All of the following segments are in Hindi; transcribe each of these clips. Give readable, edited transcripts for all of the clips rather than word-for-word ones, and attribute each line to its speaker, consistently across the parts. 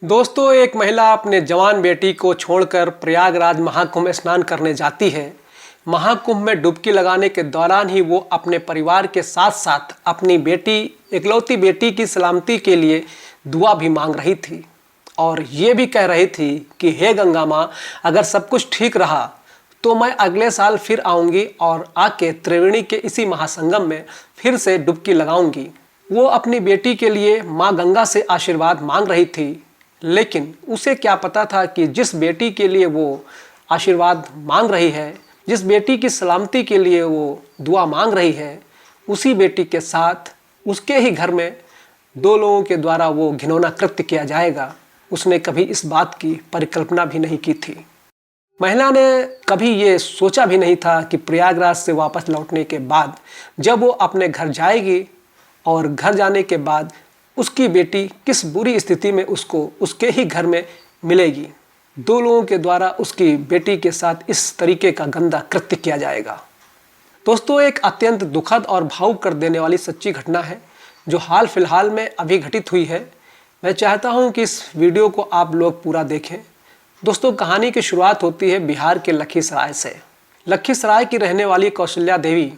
Speaker 1: दोस्तों, एक महिला अपने जवान बेटी को छोड़कर प्रयागराज महाकुंभ स्नान करने जाती है। महाकुंभ में डुबकी लगाने के दौरान ही वो अपने परिवार के साथ साथ अपनी बेटी, इकलौती बेटी की सलामती के लिए दुआ भी मांग रही थी और ये भी कह रही थी कि हे गंगा माँ, अगर सब कुछ ठीक रहा तो मैं अगले साल फिर आऊँगी और आके त्रिवेणी के इसी महासंगम में फिर से डुबकी लगाऊंगी। वो अपनी बेटी के लिए माँ गंगा से आशीर्वाद मांग रही थी, लेकिन उसे क्या पता था कि जिस बेटी के लिए वो आशीर्वाद मांग रही है, जिस बेटी की सलामती के लिए वो दुआ मांग रही है, उसी बेटी के साथ उसके ही घर में दो लोगों के द्वारा वो घिनौना कृत्य किया जाएगा। उसने कभी इस बात की परिकल्पना भी नहीं की थी। महिला ने कभी ये सोचा भी नहीं था कि प्रयागराज से वापस लौटने के बाद जब वो अपने घर जाएगी और घर जाने के बाद उसकी बेटी किस बुरी स्थिति में उसको उसके ही घर में मिलेगी। दो लोगों के द्वारा उसकी बेटी के साथ इस तरीके का गंदा कृत्य किया जाएगा। दोस्तों, एक अत्यंत दुखद और भावुक कर देने वाली सच्ची घटना है जो हाल फिलहाल में अभी घटित हुई है। मैं चाहता हूं कि इस वीडियो को आप लोग पूरा देखें। दोस्तों, कहानी की शुरुआत होती है बिहार के लखीसराय से। लखीसराय की रहने वाली कौशल्या देवी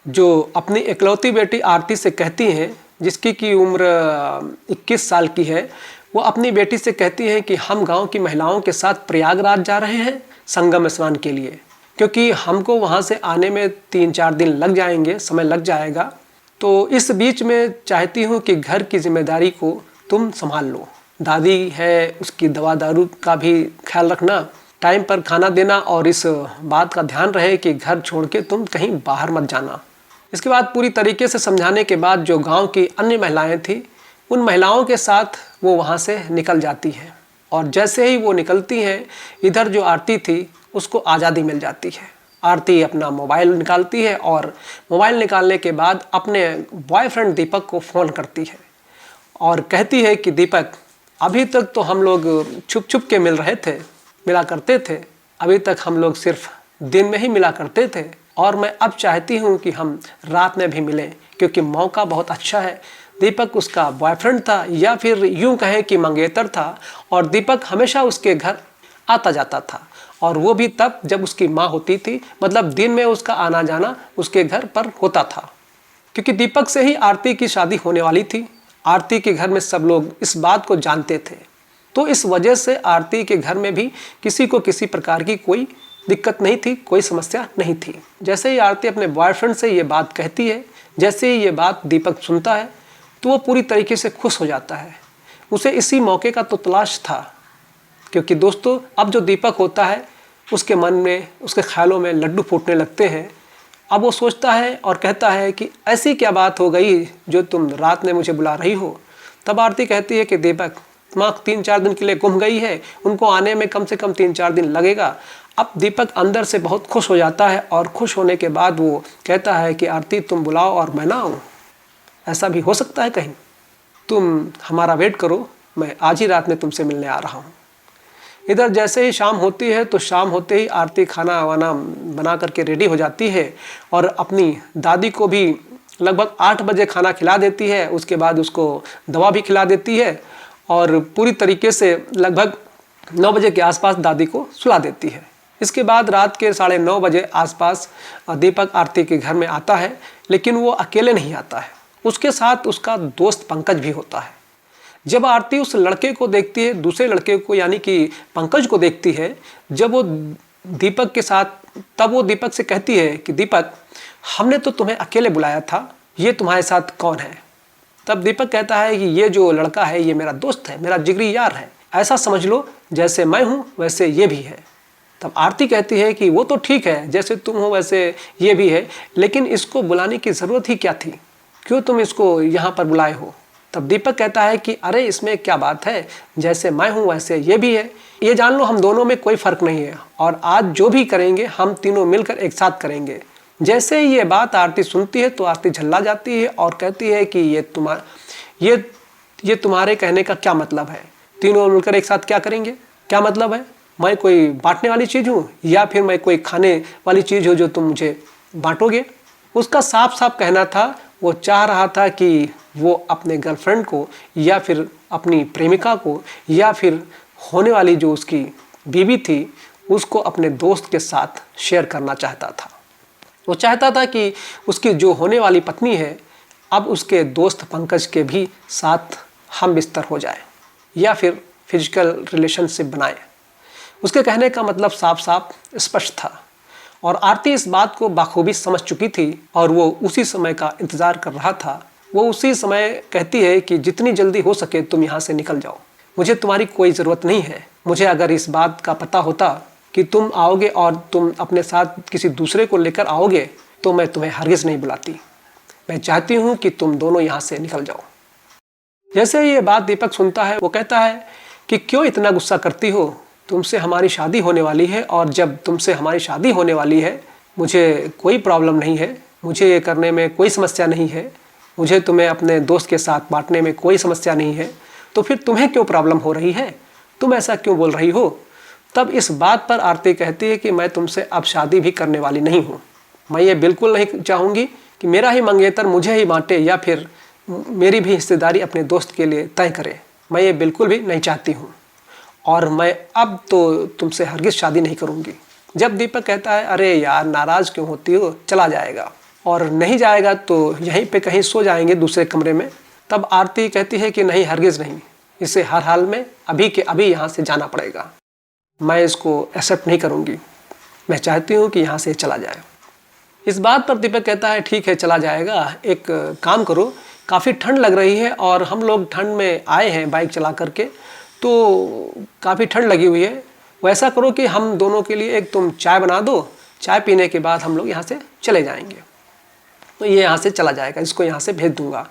Speaker 1: जो अपनी इकलौती बेटी आरती से कहती हैं, जिसकी की उम्र 21 साल की है, वो अपनी बेटी से कहती हैं कि हम गांव की महिलाओं के साथ प्रयागराज जा रहे हैं संगम स्नान के लिए, क्योंकि हमको वहां से आने में 3-4 दिन लग जाएंगे, समय लग जाएगा। तो इस बीच में चाहती हूँ कि घर की जिम्मेदारी को तुम संभाल लो। दादी है, उसकी दवा दारू का भी ख्याल रखना, टाइम पर खाना देना और इस बात का ध्यान रहे कि घर छोड़ के तुम कहीं बाहर मत जाना। इसके बाद पूरी तरीके से समझाने के बाद जो गांव की अन्य महिलाएं थी, उन महिलाओं के साथ वो वहां से निकल जाती हैं और जैसे ही वो निकलती हैं, इधर जो आरती थी उसको आज़ादी मिल जाती है। आरती अपना मोबाइल निकालती है और मोबाइल निकालने के बाद अपने बॉयफ्रेंड दीपक को फ़ोन करती है और कहती है कि दीपक, अभी तक तो हम लोग छुप छुप के मिला करते थे, अभी तक हम लोग सिर्फ दिन में ही मिला करते थे और मैं अब चाहती हूँ कि हम रात में भी मिलें, क्योंकि मौका बहुत अच्छा है। दीपक उसका बॉयफ्रेंड था या फिर यूं कहें कि मंगेतर था और दीपक हमेशा उसके घर आता जाता था और वो भी तब जब उसकी माँ होती थी, मतलब दिन में उसका आना जाना उसके घर पर होता था। क्योंकि दीपक से ही आरती की शादी होने वाली थी। आरती के घर में सब लोग इस बात को जानते थे, तो इस वजह से आरती के घर में भी किसी को किसी प्रकार की कोई दिक्कत नहीं थी, कोई समस्या नहीं थी। जैसे ही आरती अपने बॉयफ्रेंड से ये बात कहती है, जैसे ही ये बात दीपक सुनता है तो वो पूरी तरीके से खुश हो जाता है। उसे इसी मौके का तो तलाश था, क्योंकि दोस्तों अब जो दीपक होता है उसके मन में, उसके ख्यालों में लड्डू फूटने लगते हैं। अब वो सोचता है और कहता है कि ऐसी क्या बात हो गई जो तुम रात में मुझे बुला रही हो। तब आरती कहती है कि दीपक, माँ 3-4 दिन के लिए गुम गई है, उनको आने में कम से कम 3-4 दिन लगेगा। अब दीपक अंदर से बहुत खुश हो जाता है और खुश होने के बाद वो कहता है कि आरती, तुम बुलाओ और मैं ना आऊँ, ऐसा भी हो सकता है कहीं, तुम हमारा वेट करो, मैं आज ही रात में तुमसे मिलने आ रहा हूँ। इधर जैसे ही शाम होती है तो शाम होते ही आरती खाना वाना बना करके रेडी हो जाती है और अपनी दादी को भी लगभग 8 बजे खाना खिला देती है। उसके बाद उसको दवा भी खिला देती है और पूरी तरीके से लगभग 9 बजे के आसपास दादी को सुला देती है। इसके बाद रात के 9:30 बजे आसपास दीपक आरती के घर में आता है, लेकिन वो अकेले नहीं आता है, उसके साथ उसका दोस्त पंकज भी होता है। जब आरती उस लड़के को देखती है, दूसरे लड़के को यानी कि पंकज को देखती है, जब वो दीपक के साथ, तब वो दीपक से कहती है कि दीपक, हमने तो तुम्हें अकेले बुलाया था, ये तुम्हारे साथ कौन है। तब दीपक कहता है कि ये जो लड़का है ये मेरा दोस्त है, मेरा जिगरी यार है, ऐसा समझ लो जैसे मैं हूँ वैसे ये भी है। तब आरती कहती है कि वो तो ठीक है, जैसे तुम हो वैसे ये भी है, लेकिन इसको बुलाने की ज़रूरत ही क्या थी, क्यों तुम इसको यहाँ पर बुलाए हो। तब दीपक कहता है कि अरे इसमें क्या बात है, जैसे मैं हूँ वैसे ये भी है, ये जान लो हम दोनों में कोई फ़र्क नहीं है और आज जो भी करेंगे हम तीनों मिलकर एक साथ करेंगे। जैसे ही ये बात आरती सुनती है तो आरती झल्ला जाती है और कहती है कि ये तुम्हारे कहने का क्या मतलब है, तीनों मिलकर एक साथ क्या करेंगे, क्या मतलब है, मैं कोई बांटने वाली चीज़ हूँ या फिर मैं कोई खाने वाली चीज़ हूँ जो तुम मुझे बांटोगे। उसका साफ साफ कहना था, वो चाह रहा था कि वो अपने गर्लफ्रेंड को या फिर अपनी प्रेमिका को या फिर होने वाली जो उसकी बीवी थी उसको अपने दोस्त के साथ शेयर करना चाहता था। वो चाहता था कि उसकी जो होने वाली पत्नी है अब उसके दोस्त पंकज के भी साथ हम बिस्तर हो जाए या फिर फिजिकल रिलेशनशिप बनाए। उसके कहने का मतलब साफ साफ स्पष्ट था और आरती इस बात को बाखूबी समझ चुकी थी और वो उसी समय का इंतज़ार कर रहा था। वो उसी समय कहती है कि जितनी जल्दी हो सके तुम यहाँ से निकल जाओ, मुझे तुम्हारी कोई ज़रूरत नहीं है। मुझे अगर इस बात का पता होता कि तुम आओगे और तुम अपने साथ किसी दूसरे को लेकर आओगे तो मैं तुम्हें हरगिज़ नहीं बुलाती। मैं चाहती हूँ कि तुम दोनों यहाँ से निकल जाओ। जैसे ये बात दीपक सुनता है वो कहता है कि क्यों इतना गुस्सा करती हो, तुमसे हमारी शादी होने वाली है और जब तुमसे हमारी शादी होने वाली है मुझे कोई प्रॉब्लम नहीं है, मुझे ये करने में कोई समस्या नहीं है, मुझे तुम्हें अपने दोस्त के साथ बांटने में कोई समस्या नहीं है, तो फिर तुम्हें क्यों प्रॉब्लम हो रही है, तुम ऐसा क्यों बोल रही हो। तब इस बात पर आरती कहती है कि मैं तुमसे अब शादी भी करने वाली नहीं हूँ। मैं ये बिल्कुल नहीं चाहूँगी कि मेरा ही मंगेतर मुझे ही बांटे या फिर मेरी भी हिस्सेदारी अपने दोस्त के लिए तय करे। मैं ये बिल्कुल भी नहीं चाहती हूँ और मैं अब तो तुमसे हरगिज़ शादी नहीं करूँगी। जब दीपक कहता है अरे यार नाराज़ क्यों होती हो, चला जाएगा और नहीं जाएगा तो यहीं पे कहीं सो जाएंगे दूसरे कमरे में, तब आरती कहती है कि नहीं हरगिज़ नहीं, इसे हर हाल में अभी के अभी यहाँ से जाना पड़ेगा। मैं इसको एक्सेप्ट नहीं करूँगी, मैं चाहती हूँ कि यहाँ से चला जाए। इस बात पर दीपक कहता है ठीक है चला जाएगा, एक काम करो, काफ़ी ठंड लग रही है और हम लोग ठंड में आए हैं बाइक चला करके, तो काफ़ी ठंड लगी हुई है, वैसा करो कि हम दोनों के लिए एक तुम चाय बना दो, चाय पीने के बाद हम लोग यहाँ से चले जाएंगे। तो ये यहाँ से चला जाएगा, इसको यहाँ से भेज दूँगा।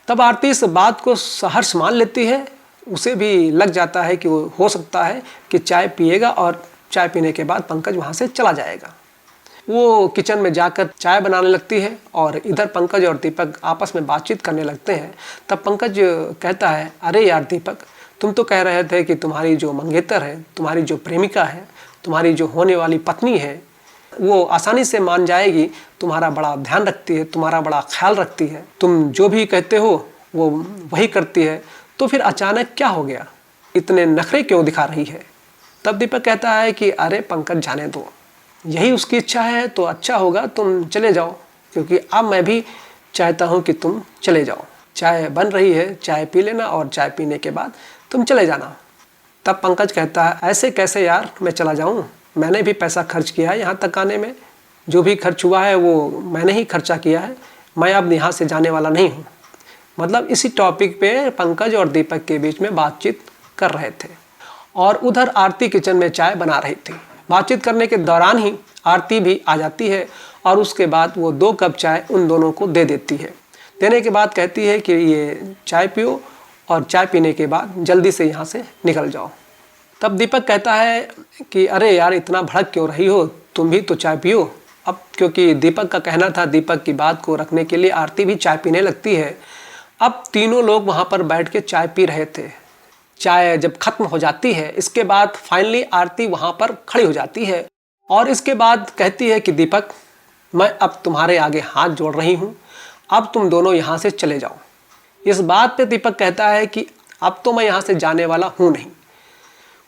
Speaker 1: तब आरती इस बात को सहर्ष मान लेती है, उसे भी लग जाता है कि वो हो सकता है कि चाय पिएगा और चाय पीने के बाद पंकज वहाँ से चला जाएगा। वो किचन में जाकर चाय बनाने लगती है और इधर पंकज और दीपक आपस में बातचीत करने लगते हैं। तब पंकज कहता है अरे यार दीपक, तुम तो कह रहे थे कि तुम्हारी जो मंगेतर है, तुम्हारी जो प्रेमिका है, तुम्हारी जो होने वाली पत्नी है वो आसानी से मान जाएगी, तुम्हारा बड़ा ध्यान रखती है, तुम्हारा बड़ा ख्याल रखती है, तुम जो भी कहते हो वो वही करती है, तो फिर अचानक क्या हो गया, इतने नखरे क्यों दिखा रही है। तब दीपक कहता है कि अरे पंकज जाने दो, यही उसकी इच्छा है तो अच्छा होगा तुम चले जाओ, क्योंकि अब मैं भी चाहता हूँ कि तुम चले जाओ। चाय बन रही है, चाय पी लेना और चाय पीने के बाद तुम चले जाना। तब पंकज कहता है ऐसे कैसे यार मैं चला जाऊँ, मैंने भी पैसा खर्च किया है यहाँ तक आने में, जो भी खर्च हुआ है वो मैंने ही खर्चा किया है, मैं अब यहाँ से जाने वाला नहीं हूँ। मतलब इसी टॉपिक पे पंकज और दीपक के बीच में बातचीत कर रहे थे और उधर आरती किचन में चाय बना रही थी। बातचीत करने के दौरान ही आरती भी आ जाती है और उसके बाद वो 2 कप चाय उन दोनों को दे देती है। देने के बाद कहती है कि ये चाय पियो और चाय पीने के बाद जल्दी से यहाँ से निकल जाओ। तब दीपक कहता है कि अरे यार इतना भड़क क्यों रही हो, तुम भी तो चाय पियो। अब क्योंकि दीपक का कहना था, दीपक की बात को रखने के लिए आरती भी चाय पीने लगती है। अब तीनों लोग वहाँ पर बैठ के चाय पी रहे थे। चाय जब खत्म हो जाती है इसके बाद फाइनली आरती वहाँ पर खड़ी हो जाती है और इसके बाद कहती है कि दीपक मैं अब तुम्हारे आगे हाथ जोड़ रही हूँ, अब तुम दोनों यहाँ से चले जाओ। इस बात पे दीपक कहता है कि अब तो मैं यहाँ से जाने वाला हूँ नहीं।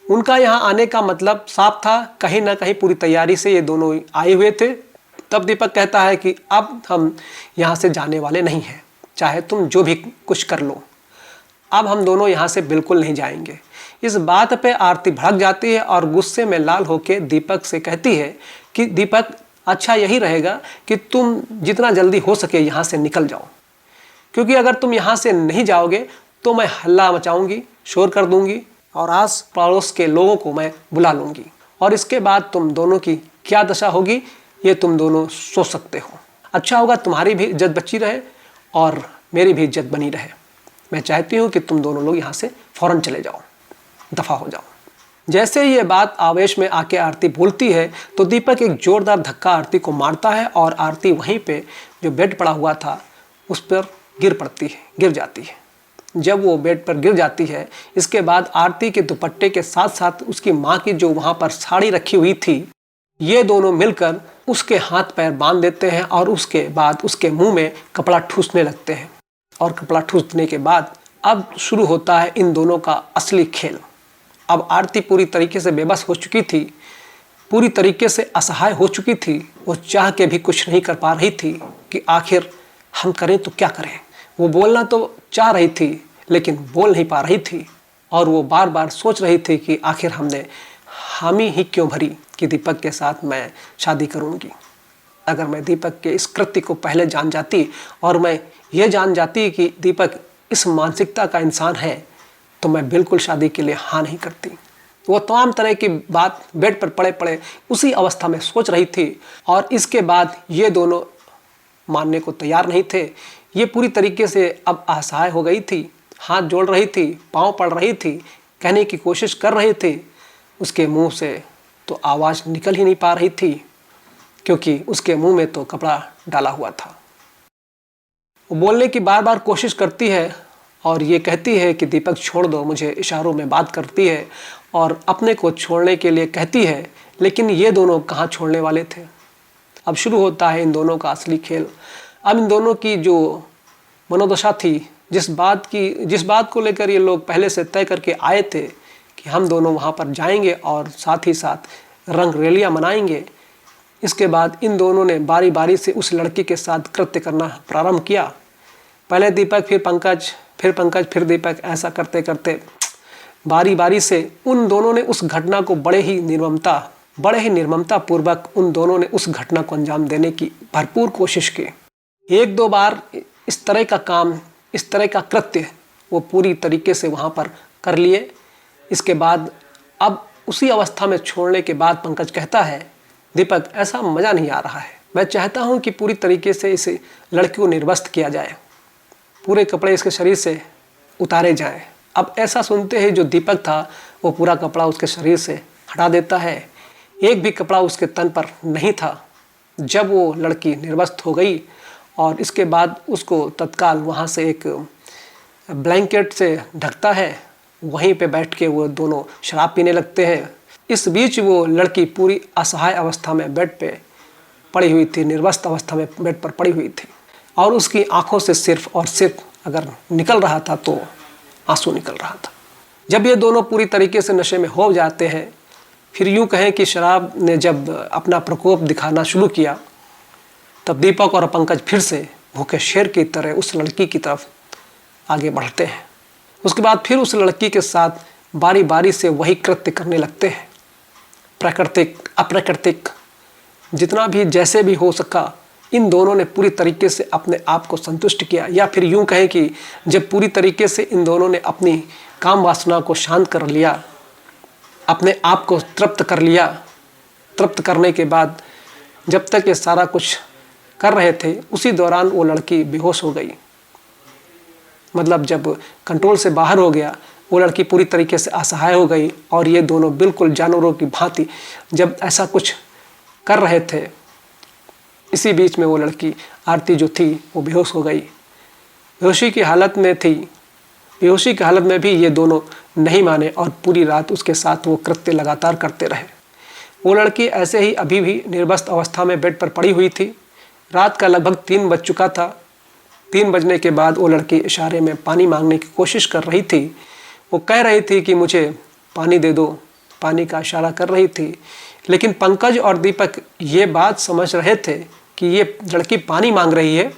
Speaker 1: उनका यहाँ आने का मतलब साफ था, कहीं ना कहीं पूरी तैयारी से ये दोनों आए हुए थे। तब दीपक कहता है कि अब हम यहाँ से जाने वाले नहीं हैं, चाहे तुम जो भी कुछ कर लो, अब हम दोनों यहाँ से बिल्कुल नहीं जाएंगे। इस बात पे आरती भड़क जाती है और गुस्से में लाल होकर दीपक से कहती है कि दीपक अच्छा यही रहेगा कि तुम जितना जल्दी हो सके यहाँ से निकल जाओ, क्योंकि अगर तुम यहाँ से नहीं जाओगे तो मैं हल्ला मचाऊंगी, शोर कर दूंगी और आस पड़ोस के लोगों को मैं बुला लूँगी और इसके बाद तुम दोनों की क्या दशा होगी ये तुम दोनों सोच सकते हो। अच्छा होगा तुम्हारी भी इज्जत बची रहे और मेरी भी इज्जत बनी रहे। मैं चाहती हूँ कि तुम दोनों लोग यहाँ से फ़ौरन चले जाओ, दफ़ा हो जाओ। जैसे ये बात आवेश में आके आरती बोलती है तो दीपक एक ज़ोरदार धक्का आरती को मारता है और आरती वहीं पे जो बेड पड़ा हुआ था उस पर गिर जाती है। जब वो बेड पर गिर जाती है इसके बाद आरती के दुपट्टे के साथ साथ उसकी माँ की जो वहाँ पर साड़ी रखी हुई थी, ये दोनों मिलकर उसके हाथ पैर बांध देते हैं और उसके बाद उसके मुंह में कपड़ा ठूसने लगते हैं और कपड़ा ठूसने के बाद अब शुरू होता है इन दोनों का असली खेल। अब आरती पूरी तरीके से बेबस हो चुकी थी, पूरी तरीके से असहाय हो चुकी थी। वो चाह के भी कुछ नहीं कर पा रही थी कि आखिर हम करें तो क्या करें। वो बोलना तो चाह रही थी लेकिन बोल नहीं पा रही थी, और वो बार बार सोच रही थी कि आखिर हमने हामी ही क्यों भरी कि दीपक के साथ मैं शादी करूंगी। अगर मैं दीपक के इस कृत्य को पहले जान जाती और मैं ये जान जाती कि दीपक इस मानसिकता का इंसान है, तो मैं बिल्कुल शादी के लिए हाँ नहीं करती। वो तमाम तरह की बात बेड पर पड़े पड़े उसी अवस्था में सोच रही थी, और इसके बाद ये दोनों मानने को तैयार नहीं थे। ये पूरी तरीके से अब असहाय हो गई थी, हाथ जोड़ रही थी, पाँव पड़ रही थी, कहने की कोशिश कर रहे थे। उसके मुंह से तो आवाज़ निकल ही नहीं पा रही थी, क्योंकि उसके मुंह में तो कपड़ा डाला हुआ था। वो बोलने की बार बार कोशिश करती है और ये कहती है कि दीपक छोड़ दो, मुझे इशारों में बात करती है और अपने को छोड़ने के लिए कहती है, लेकिन ये दोनों कहाँ छोड़ने वाले थे। अब शुरू होता है इन दोनों का असली खेल। अब इन दोनों की जो मनोदशा थी, जिस बात को लेकर ये लोग पहले से तय करके आए थे कि हम दोनों वहाँ पर जाएंगे और साथ ही साथ रंग रैलियाँ मनाएंगे, इसके बाद इन दोनों ने बारी बारी से उस लड़की के साथ कृत्य करना प्रारंभ किया। पहले दीपक, फिर पंकज, फिर दीपक, ऐसा करते करते बारी बारी से उन दोनों ने उस घटना को बड़े ही निर्ममता पूर्वक उन दोनों ने उस घटना को अंजाम देने की भरपूर कोशिश की। एक दो बार इस तरह का काम, इस तरह का कृत्य वो पूरी तरीके से वहाँ पर कर लिए। इसके बाद अब उसी अवस्था में छोड़ने के बाद पंकज कहता है, दीपक ऐसा मज़ा नहीं आ रहा है, मैं चाहता हूँ कि पूरी तरीके से इस लड़की को निर्वस्त्र किया जाए, पूरे कपड़े इसके शरीर से उतारे जाएं। अब ऐसा सुनते ही जो दीपक था वो पूरा कपड़ा उसके शरीर से हटा देता है। एक भी कपड़ा उसके तन पर नहीं था। जब वो लड़की निर्वस्त्र हो गई और इसके बाद उसको तत्काल वहाँ से एक ब्लैंकेट से ढकता है, वहीं पे बैठ के वो दोनों शराब पीने लगते हैं। इस बीच वो लड़की पूरी असहाय अवस्था में बेड पे पड़ी हुई थी, निर्वस्त्र अवस्था में बेड पर पड़ी हुई थी, और उसकी आंखों से सिर्फ और सिर्फ अगर निकल रहा था तो आंसू निकल रहा था। जब ये दोनों पूरी तरीके से नशे में हो जाते हैं, फिर यूँ कहें कि शराब ने जब अपना प्रकोप दिखाना शुरू किया, तब दीपक और पंकज फिर से भूखे शेर की तरह उस लड़की की तरफ आगे बढ़ते हैं। उसके बाद फिर उस लड़की के साथ बारी बारी से वही कृत्य करने लगते हैं। प्राकृतिक, अप्राकृतिक, जितना भी जैसे भी हो सका, इन दोनों ने पूरी तरीके से अपने आप को संतुष्ट किया, या फिर यूँ कहें कि जब पूरी तरीके से इन दोनों ने अपनी काम वासना को शांत कर लिया, अपने आप को तृप्त कर लिया। तृप्त करने के बाद जब तक ये सारा कुछ कर रहे थे, उसी दौरान वो लड़की बेहोश हो गई। मतलब जब कंट्रोल से बाहर हो गया, वो लड़की पूरी तरीके से असहाय हो गई, और ये दोनों बिल्कुल जानवरों की भांति जब ऐसा कुछ कर रहे थे, इसी बीच में वो लड़की आरती जो थी वो बेहोश हो गई। बेहोशी की हालत में थी। बेहोशी की हालत में भी ये दोनों नहीं माने और पूरी रात उसके साथ वो कृत्य लगातार करते रहे। वो लड़की ऐसे ही अभी भी निर्वस्त्र अवस्था में बेड पर पड़ी हुई थी। रात का लगभग 3 बज चुका था। 3 बजने के बाद वो लड़की इशारे में पानी मांगने की कोशिश कर रही थी। वो कह रही थी कि मुझे पानी दे दो, पानी का इशारा कर रही थी। लेकिन पंकज और दीपक ये बात समझ रहे थे कि ये लड़की पानी मांग रही है,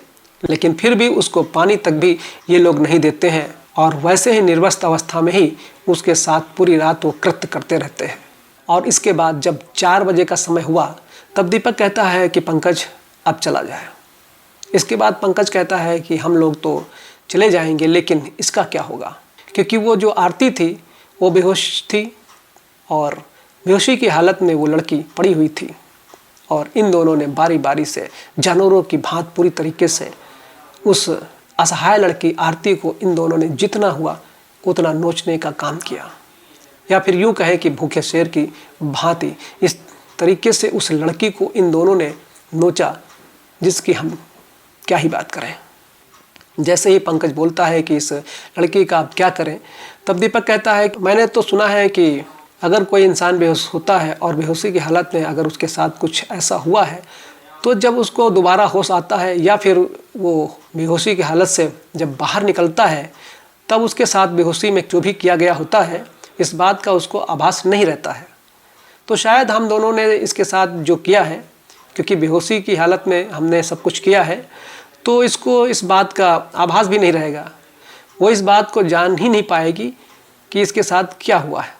Speaker 1: लेकिन फिर भी उसको पानी तक भी ये लोग नहीं देते हैं, और वैसे ही निर्वस्त्र अवस्था में ही उसके साथ पूरी रात वो कृत्य करते रहते हैं। और इसके बाद जब 4 बजे का समय हुआ, तब दीपक कहता है कि पंकज अब चला जाए। इसके बाद पंकज कहता है कि हम लोग तो चले जाएंगे, लेकिन इसका क्या होगा, क्योंकि वो जो आरती थी वो बेहोश थी, और बेहोशी की हालत में वो लड़की पड़ी हुई थी, और इन दोनों ने बारी बारी से जानवरों की भांति पूरी तरीके से उस असहाय लड़की आरती को इन दोनों ने जितना हुआ उतना नोचने का काम किया, या फिर यूँ कहें कि भूखे शेर की भांति इस तरीके से उस लड़की को इन दोनों ने नोचा, जिसकी हम क्या ही बात करें। जैसे ही पंकज बोलता है कि इस लड़की का आप क्या करें, तब दीपक कहता है कि मैंने तो सुना है कि अगर कोई इंसान बेहोश होता है और बेहोशी की हालत में अगर उसके साथ कुछ ऐसा हुआ है, तो जब उसको दोबारा होश आता है या फिर वो बेहोशी की हालत से जब बाहर निकलता है, तब उसके साथ बेहोशी में जो भी किया गया होता है इस बात का उसको आभास नहीं रहता है। तो शायद हम दोनों ने इसके साथ जो किया है, क्योंकि बेहोशी की हालत में हमने सब कुछ किया है, तो इसको इस बात का आभास भी नहीं रहेगा। वो इस बात को जान ही नहीं पाएगी कि इसके साथ क्या हुआ है।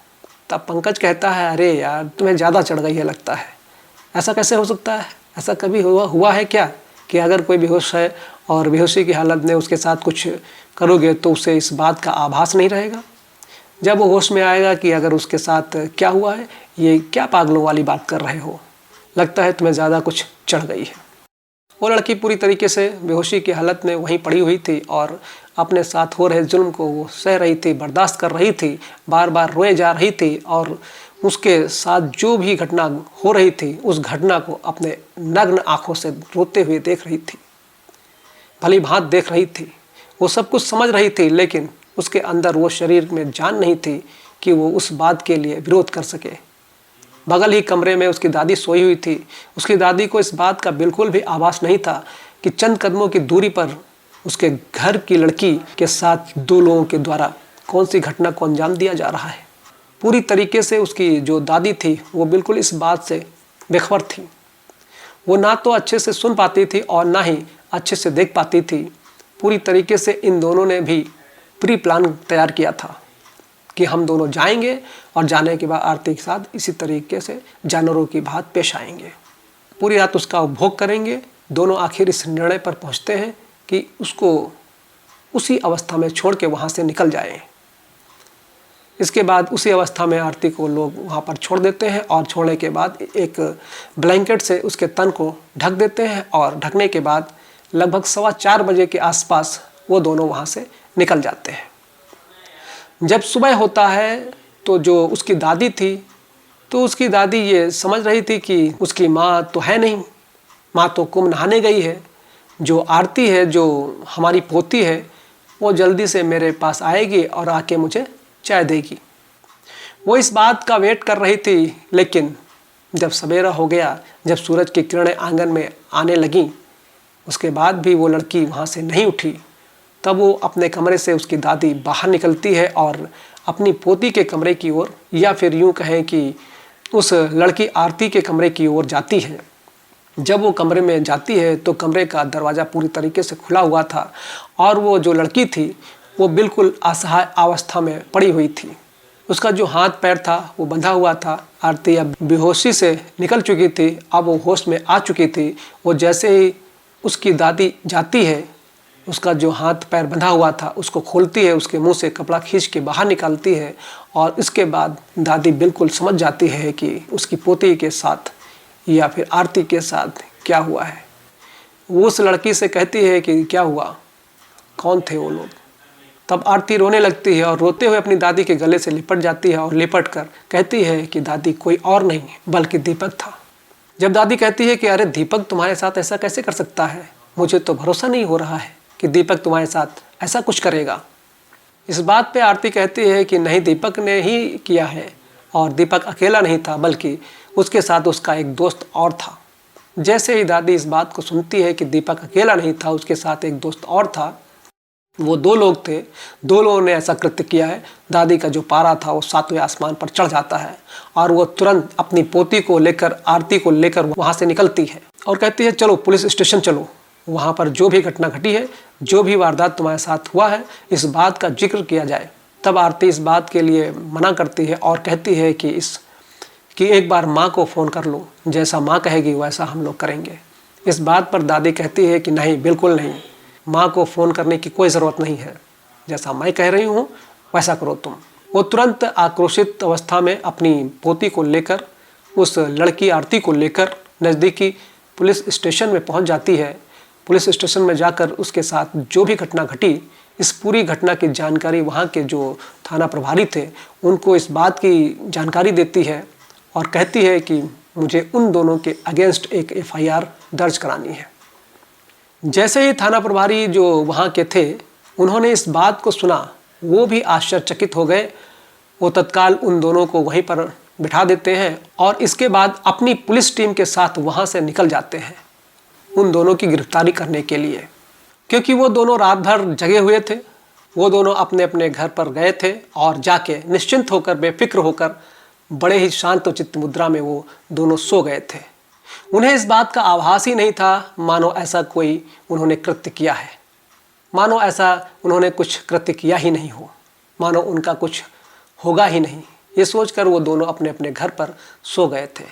Speaker 1: तब पंकज कहता है, अरे यार तुम्हें ज़्यादा चढ़ गई है लगता है, ऐसा कैसे हो सकता है? ऐसा कभी हुआ है क्या कि अगर कोई बेहोश है और बेहोशी की हालत में उसके साथ कुछ करोगे तो उसे इस बात का आभास नहीं रहेगा? जब वो होश में आएगा कि अगर उसके साथ क्या हुआ है, ये क्या पागलों वाली बात कर रहे हो, लगता है तुम्हें ज़्यादा कुछ चढ़ गई है। वो लड़की पूरी तरीके से बेहोशी की हालत में वहीं पड़ी हुई थी और अपने साथ हो रहे जुल्म को वो सह रही थी, बर्दाश्त कर रही थी, बार बार रोए जा रही थी और उसके साथ जो भी घटना हो रही थी उस घटना को अपने नग्न आँखों से रोते हुए देख रही थी, भली भांत देख रही थी। वो सब कुछ समझ रही थी, लेकिन उसके अंदर वो शरीर में जान नहीं थी कि वो उस बात के लिए विरोध कर सके। बगल ही कमरे में उसकी दादी सोई हुई थी। उसकी दादी को इस बात का बिल्कुल भी आभास नहीं था कि चंद कदमों की दूरी पर उसके घर की लड़की के साथ दो लोगों के द्वारा कौन सी घटना को अंजाम दिया जा रहा है। पूरी तरीके से उसकी जो दादी थी वो बिल्कुल इस बात से बेखबर थी। वो ना तो अच्छे से सुन पाती थी और ना ही अच्छे से देख पाती थी। पूरी तरीके से इन दोनों ने भी प्री प्लान तैयार किया था कि हम दोनों जाएंगे और जाने के बाद आरती के साथ इसी तरीके से जानवरों की भांति पेश आएंगे, पूरी रात उसका उपभोग करेंगे। दोनों आखिर इस निर्णय पर पहुंचते हैं कि उसको उसी अवस्था में छोड़ के वहाँ से निकल जाएं। इसके बाद उसी अवस्था में आरती को लोग वहाँ पर छोड़ देते हैं और छोड़ने के बाद एक ब्लैंकेट से उसके तन को ढक देते हैं और ढकने के बाद लगभग 4:15 बजे के आसपास वो दोनों वहाँ से निकल जाते हैं। जब सुबह होता है तो जो उसकी दादी थी, तो उसकी दादी ये समझ रही थी कि उसकी माँ तो है नहीं, माँ तो कुंभ नहाने गई है। जो आरती है, जो हमारी पोती है, वो जल्दी से मेरे पास आएगी और आके मुझे चाय देगी। वो इस बात का वेट कर रही थी, लेकिन जब सवेरा हो गया, जब सूरज की किरणें आंगन में आने लगीं, उसके बाद भी वो लड़की वहाँ से नहीं उठी। तब वो अपने कमरे से उसकी दादी बाहर निकलती है और अपनी पोती के कमरे की ओर, या फिर यूँ कहें कि उस लड़की आरती के कमरे की ओर जाती है। जब वो कमरे में जाती है तो कमरे का दरवाज़ा पूरी तरीके से खुला हुआ था और वो जो लड़की थी वो बिल्कुल असहाय अवस्था में पड़ी हुई थी। उसका जो हाथ पैर था वो बंधा हुआ था। आरती अब बेहोशी से निकल चुकी थी, अब वो होश में आ चुकी थी। वो जैसे ही उसकी दादी जाती है, उसका जो हाथ पैर बंधा हुआ था उसको खोलती है, उसके मुंह से कपड़ा खींच के बाहर निकालती है और इसके बाद दादी बिल्कुल समझ जाती है कि उसकी पोती के साथ या फिर आरती के साथ क्या हुआ है। वो उस लड़की से कहती है कि क्या हुआ, कौन थे वो लोग। तब आरती रोने लगती है और रोते हुए अपनी दादी के गले से लिपट जाती है और लिपट कर कहती है कि दादी कोई और नहीं बल्कि दीपक था। जब दादी कहती है कि अरे दीपक तुम्हारे साथ ऐसा कैसे कर सकता है, मुझे तो भरोसा नहीं हो रहा है कि दीपक तुम्हारे साथ ऐसा कुछ करेगा। इस बात पे आरती कहती है कि नहीं, दीपक ने ही किया है और दीपक अकेला नहीं था बल्कि उसके साथ उसका एक दोस्त और था। जैसे ही दादी इस बात को सुनती है कि दीपक अकेला नहीं था, उसके साथ एक दोस्त और था, वो दो लोग थे, दो लोगों ने ऐसा कृत्य किया है। दादी का जो पारा था वो 7वें आसमान पर चढ़ जाता है और वो तुरंत अपनी पोती को लेकर, आरती को लेकर वहाँ से निकलती है और कहती है चलो पुलिस स्टेशन चलो, वहाँ पर जो भी घटना घटी है, जो भी वारदात तुम्हारे साथ हुआ है, इस बात का जिक्र किया जाए। तब आरती इस बात के लिए मना करती है और कहती है कि एक बार माँ को फ़ोन कर लो, जैसा माँ कहेगी वैसा हम लोग करेंगे। इस बात पर दादी कहती है कि नहीं, बिल्कुल नहीं, माँ को फ़ोन करने की कोई ज़रूरत नहीं है, जैसा मैं कह रही हूँ वैसा करो तुम। वो तुरंत आक्रोशित अवस्था में अपनी पोती को लेकर, उस लड़की आरती को लेकर नज़दीकी पुलिस स्टेशन में पहुँच जाती है। पुलिस स्टेशन में जाकर उसके साथ जो भी घटना घटी, इस पूरी घटना की जानकारी वहाँ के जो थाना प्रभारी थे उनको इस बात की जानकारी देती है और कहती है कि मुझे उन दोनों के अगेंस्ट एक FIR दर्ज करानी है। जैसे ही थाना प्रभारी जो वहाँ के थे उन्होंने इस बात को सुना, वो भी आश्चर्यचकित हो गए। वो तत्काल उन दोनों को वहीं पर बिठा देते हैं और इसके बाद अपनी पुलिस टीम के साथ वहाँ से निकल जाते हैं उन दोनों की गिरफ्तारी करने के लिए, क्योंकि वो दोनों रात भर जगे हुए थे। वो दोनों अपने अपने घर पर गए थे और जाके निश्चिंत होकर, बेफिक्र होकर, बड़े ही शांत चित्त मुद्रा में वो दोनों सो गए थे। उन्हें इस बात का आभास ही नहीं था मानो ऐसा कोई उन्होंने कृत्य किया है, मानो ऐसा उन्होंने कुछ कृत्य किया ही नहीं हो, मानो उनका कुछ होगा ही नहीं। ये सोचकर वो दोनों अपने अपने घर पर सो गए थे।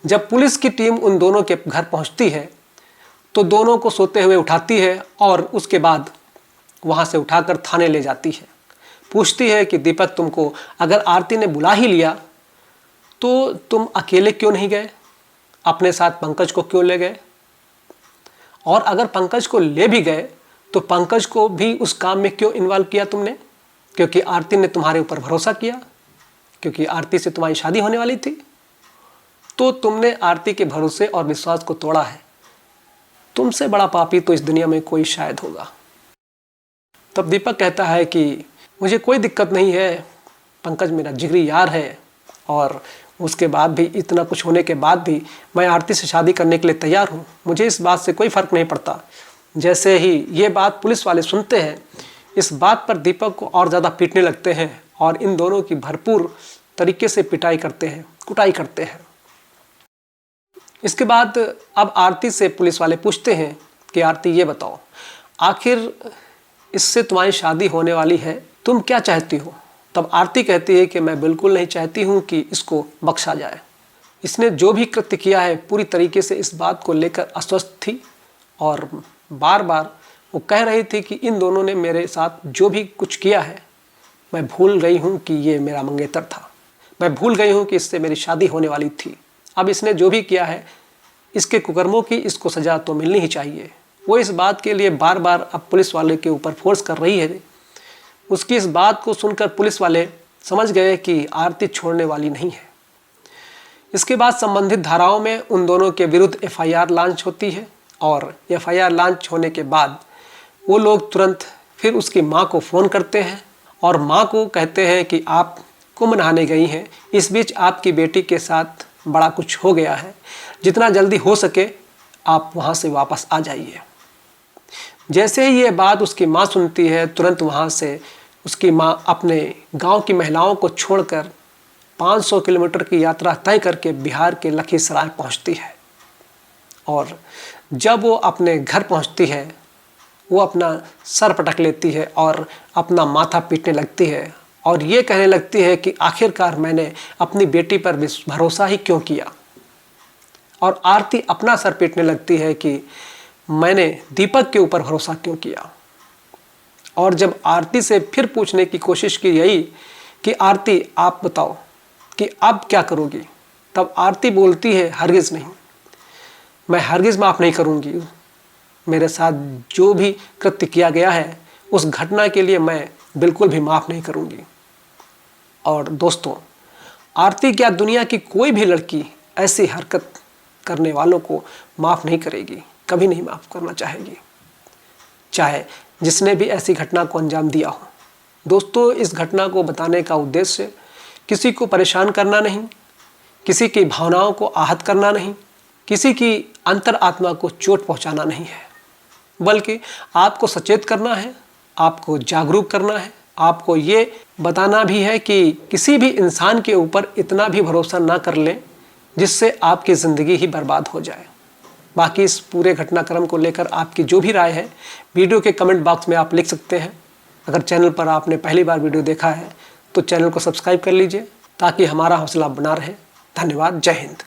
Speaker 1: जब पुलिस की टीम उन दोनों के घर पहुंचती है तो दोनों को सोते हुए उठाती है और उसके बाद वहां से उठाकर थाने ले जाती है। पूछती है कि दीपक, तुमको अगर आरती ने बुला ही लिया तो तुम अकेले क्यों नहीं गए, अपने साथ पंकज को क्यों ले गए, और अगर पंकज को ले भी गए तो पंकज को भी उस काम में क्यों इन्वॉल्व किया तुमने? क्योंकि आरती ने तुम्हारे ऊपर भरोसा किया, क्योंकि आरती से तुम्हारी शादी होने वाली थी, तो तुमने आरती के भरोसे और विश्वास को तोड़ा है। तुमसे बड़ा पापी तो इस दुनिया में कोई शायद होगा। तब दीपक कहता है कि मुझे कोई दिक्कत नहीं है, पंकज मेरा जिगरी यार है, और उसके बाद भी, इतना कुछ होने के बाद भी मैं आरती से शादी करने के लिए तैयार हूँ, मुझे इस बात से कोई फ़र्क नहीं पड़ता। जैसे ही ये बात पुलिस वाले सुनते हैं, इस बात पर दीपक को और ज़्यादा पीटने लगते हैं और इन दोनों की भरपूर तरीके से पिटाई करते हैं, कुटाई करते हैं। इसके बाद अब आरती से पुलिस वाले पूछते हैं कि आरती, ये बताओ, आखिर इससे तुम्हारी शादी होने वाली है, तुम क्या चाहती हो? तब आरती कहती है कि मैं बिल्कुल नहीं चाहती हूँ कि इसको बख्शा जाए। इसने जो भी कृत्य किया है पूरी तरीके से इस बात को लेकर अस्वस्थ थी और बार बार वो कह रही थी कि इन दोनों ने मेरे साथ जो भी कुछ किया है, मैं भूल गई हूँ कि ये मेरा मंगेतर था, मैं भूल गई हूँ कि इससे मेरी शादी होने वाली थी। अब इसने जो भी किया है, इसके कुकर्मों की इसको सज़ा तो मिलनी ही चाहिए। वो इस बात के लिए बार बार अब पुलिस वाले के ऊपर फोर्स कर रही है। उसकी इस बात को सुनकर पुलिस वाले समझ गए कि आरती छोड़ने वाली नहीं है। इसके बाद संबंधित धाराओं में उन दोनों के विरुद्ध एफआईआर लॉन्च होती है और एफआईआर लॉन्च होने के बाद वो लोग तुरंत फिर उसकी माँ को फ़ोन करते हैं और माँ को कहते हैं कि आप कुंभ नहाने गई हैं, इस बीच आपकी बेटी के साथ बड़ा कुछ हो गया है, जितना जल्दी हो सके आप वहाँ से वापस आ जाइए। जैसे ही ये बात उसकी माँ सुनती है, तुरंत वहाँ से उसकी माँ अपने गांव की महिलाओं को छोड़कर 500 किलोमीटर की यात्रा तय करके बिहार के लखीसराय पहुँचती है। और जब वो अपने घर पहुँचती है, वो अपना सर पटक लेती है और अपना माथा पीटने लगती है और ये कहने लगती है कि आखिरकार मैंने अपनी बेटी पर भरोसा ही क्यों किया। और आरती अपना सर पीटने लगती है कि मैंने दीपक के ऊपर भरोसा क्यों किया। और जब आरती से फिर पूछने की कोशिश की गई कि आरती, आप बताओ कि अब क्या करोगी, तब आरती बोलती है, हरगिज़ नहीं, मैं हरगिज़ माफ़ नहीं करूँगी। मेरे साथ जो भी कृत्य किया गया है उस घटना के लिए मैं बिल्कुल भी माफ़ नहीं करूँगी। और दोस्तों, आरती क्या, दुनिया की कोई भी लड़की ऐसी हरकत करने वालों को माफ़ नहीं करेगी, कभी नहीं माफ़ करना चाहेगी, चाहे जिसने भी ऐसी घटना को अंजाम दिया हो। दोस्तों, इस घटना को बताने का उद्देश्य किसी को परेशान करना नहीं, किसी की भावनाओं को आहत करना नहीं, किसी की अंतर आत्मा को चोट पहुंचाना नहीं है, बल्कि आपको सचेत करना है, आपको जागरूक करना है, आपको ये बताना भी है कि किसी भी इंसान के ऊपर इतना भी भरोसा ना कर लें जिससे आपकी ज़िंदगी ही बर्बाद हो जाए। बाकी इस पूरे घटनाक्रम को लेकर आपकी जो भी राय है वीडियो के कमेंट बॉक्स में आप लिख सकते हैं। अगर चैनल पर आपने पहली बार वीडियो देखा है तो चैनल को सब्सक्राइब कर लीजिए ताकि हमारा हौसला बना रहे। धन्यवाद। जय हिंद।